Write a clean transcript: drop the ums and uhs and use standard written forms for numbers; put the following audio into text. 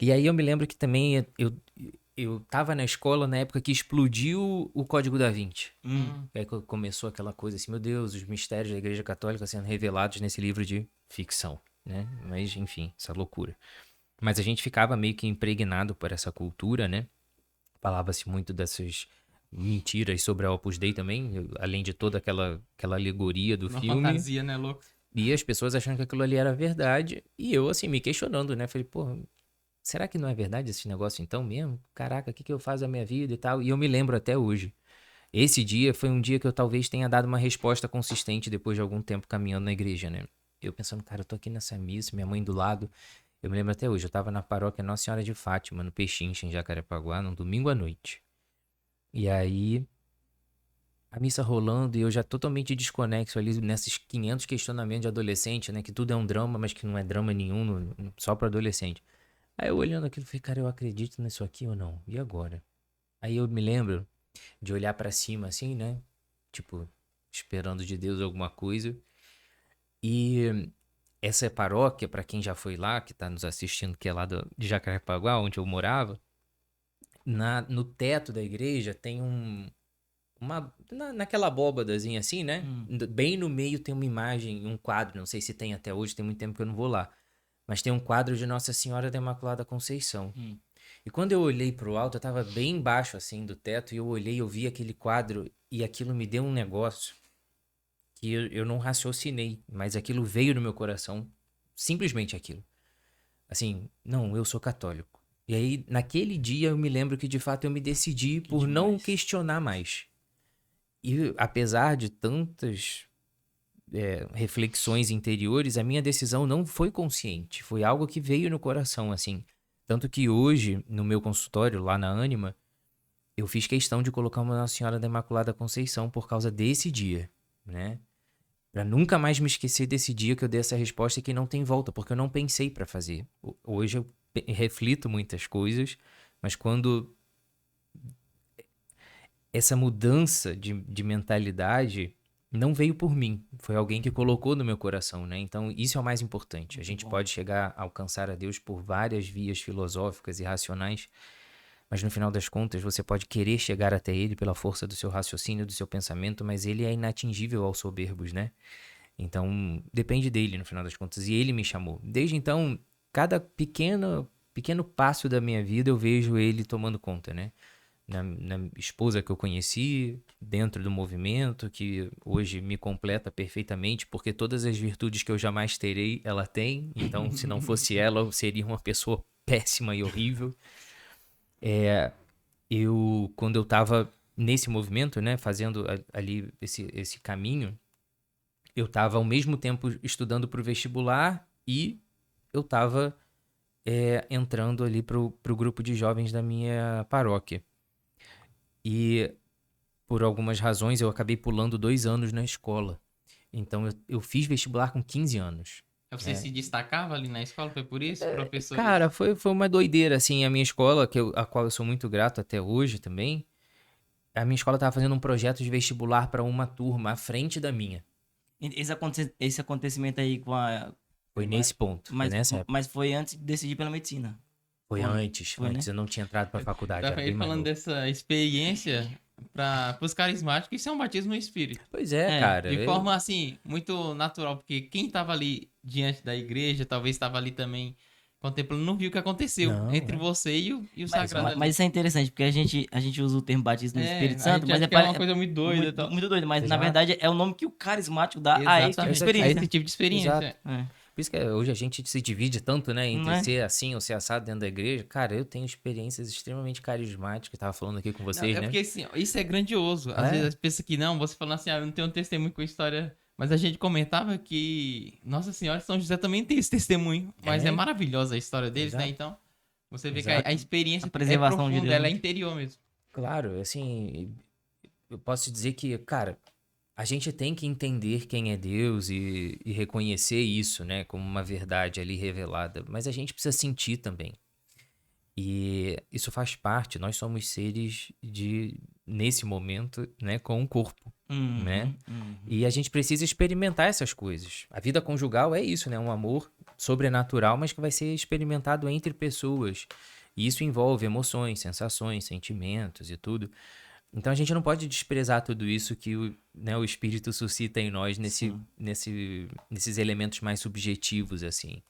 E aí eu me lembro que também eu tava na escola na época que explodiu o Código da Vinci. Hum. Aí começou aquela coisa assim, meu Deus, os mistérios da Igreja Católica sendo revelados nesse livro de ficção, né? Mas, enfim, essa loucura. Mas a gente ficava meio que impregnado por essa cultura, né? Falava-se muito dessas mentiras sobre a Opus Dei também, além de toda aquela alegoria do Uma filme. fantasia, né, louco? E as pessoas achando que aquilo ali era verdade. E eu, assim, me questionando, né? Falei, pô, será que não é verdade esse negócio então mesmo? Caraca, o que que eu faço da minha vida e tal? E eu me lembro até hoje. Esse dia foi um dia que eu talvez tenha dado uma resposta consistente depois de algum tempo caminhando na igreja, né? Eu pensando, cara, eu tô aqui nessa missa, minha mãe do lado. Eu me lembro até hoje, eu tava na paróquia Nossa Senhora de Fátima, no Pechincha, em Jacarepaguá, num domingo à noite. E aí, a missa rolando e eu já totalmente desconexo ali nesses 500 questionamentos de adolescente, né? Que tudo é um drama, mas que não é drama nenhum, só para adolescente. Aí eu olhando aquilo, falei, cara, eu acredito nisso aqui ou não? E agora? Aí eu me lembro de olhar pra cima assim, né? Tipo, esperando de Deus alguma coisa. E essa paróquia, pra quem já foi lá, que tá nos assistindo, que é lá de Jacarepaguá, onde eu morava, no teto da igreja tem naquela abóbadazinha assim, né? Hum. Bem no meio tem uma imagem, um quadro, não sei se tem até hoje, tem muito tempo que eu não vou lá. Mas tem um quadro de Nossa Senhora da Imaculada Conceição. Hum. E quando eu olhei pro alto, eu tava bem embaixo assim do teto, e eu olhei, eu vi aquele quadro, e aquilo me deu um negócio que eu não raciocinei, mas aquilo veio no meu coração, simplesmente aquilo. Assim, não, eu sou católico. E aí, naquele dia, eu me lembro que de fato eu me decidi Que por não demais. questionar mais. E apesar de tantas reflexões interiores, a minha decisão não foi consciente, foi algo que veio no coração, assim. Tanto que hoje, no meu consultório, lá na Ânima, eu fiz questão de colocar uma Nossa Senhora da Imaculada Conceição por causa desse dia, né? Pra nunca mais me esquecer desse dia que eu dei essa resposta e que não tem volta, porque eu não pensei pra fazer. Hoje eu reflito muitas coisas, mas quando essa mudança de mentalidade não veio por mim, foi alguém que colocou no meu coração, né? Então isso é o mais importante. A Muito gente bom. pode chegar a alcançar a Deus por várias vias filosóficas e racionais, mas no final das contas você pode querer chegar até Ele pela força do seu raciocínio, do seu pensamento, mas Ele é inatingível aos soberbos, né? Então, depende dele no final das contas. E ele me chamou. Desde então, cada pequeno passo da minha vida eu vejo ele tomando conta, né? Na esposa que eu conheci, dentro do movimento, que hoje me completa perfeitamente, porque todas as virtudes que eu jamais terei, ela tem. Então, se não fosse ela, eu seria uma pessoa péssima e horrível. Quando eu tava nesse movimento, né, fazendo ali esse caminho, eu estava ao mesmo tempo estudando para o vestibular e eu estava entrando ali pro grupo de jovens da minha paróquia. E por algumas razões eu acabei pulando 2 anos na escola. Então eu fiz vestibular com 15 anos. Você Né? se destacava ali na escola, foi por isso? Professores. Cara, foi uma doideira, assim, a minha escola, a qual eu sou muito grato até hoje também, a minha escola estava fazendo um projeto de vestibular para uma turma à frente da minha. Esse acontecimento aí com a. Foi nesse ponto, foi Mas, nessa época. mas foi antes de decidir pela medicina. Foi Ou não? antes, Foi, antes né? eu não tinha entrado para a faculdade, era Tava bem ele mais falando novo. dessa experiência para os carismáticos, isso é um batismo no espírito. Pois é, É. cara. De forma assim, muito natural, porque quem estava ali diante da igreja, talvez estava ali também contemplando, não viu o que aconteceu Não, entre é. você e o Mas, sagrado mas, ali. mas isso é interessante, porque a gente usa o termo batismo no É, Espírito a Santo, gente mas acha que é uma coisa muito doida e tal. muito doido. Mas na Exato. verdade é o nome que o carismático dá a esse tipo de Exatamente, a experiência. esse tipo de experiência. Exato. É. Por isso que hoje a gente se divide tanto, né, Não entre é? ser assim ou ser assado dentro da igreja. Cara, eu tenho experiências extremamente carismáticas, tava falando aqui com Não, vocês, é né? porque assim, ó, isso é grandioso. Às vezes É, as pessoas que não, você falando assim, ah, eu não tenho um testemunho com a história. Mas a gente comentava que Nossa Senhora e São José também tem esse testemunho. Mas é é, maravilhosa a história deles, né? exato, Então, você vê que a exato. A experiência é preservação de profunda, Deus, ela é né? interior mesmo. Claro, assim, eu posso te dizer que, cara, a gente tem que entender quem é Deus e reconhecer isso, né, como uma verdade ali revelada. Mas a gente precisa sentir também. E isso faz parte, nós somos seres nesse momento, né, com um corpo, né? E a gente precisa experimentar essas coisas. A vida conjugal é isso, né? Um amor sobrenatural, mas que vai ser experimentado entre pessoas. E isso envolve emoções, sensações, sentimentos e tudo. Então a gente não pode desprezar tudo isso que né, o espírito suscita em nós Sim. nesses elementos mais subjetivos, assim.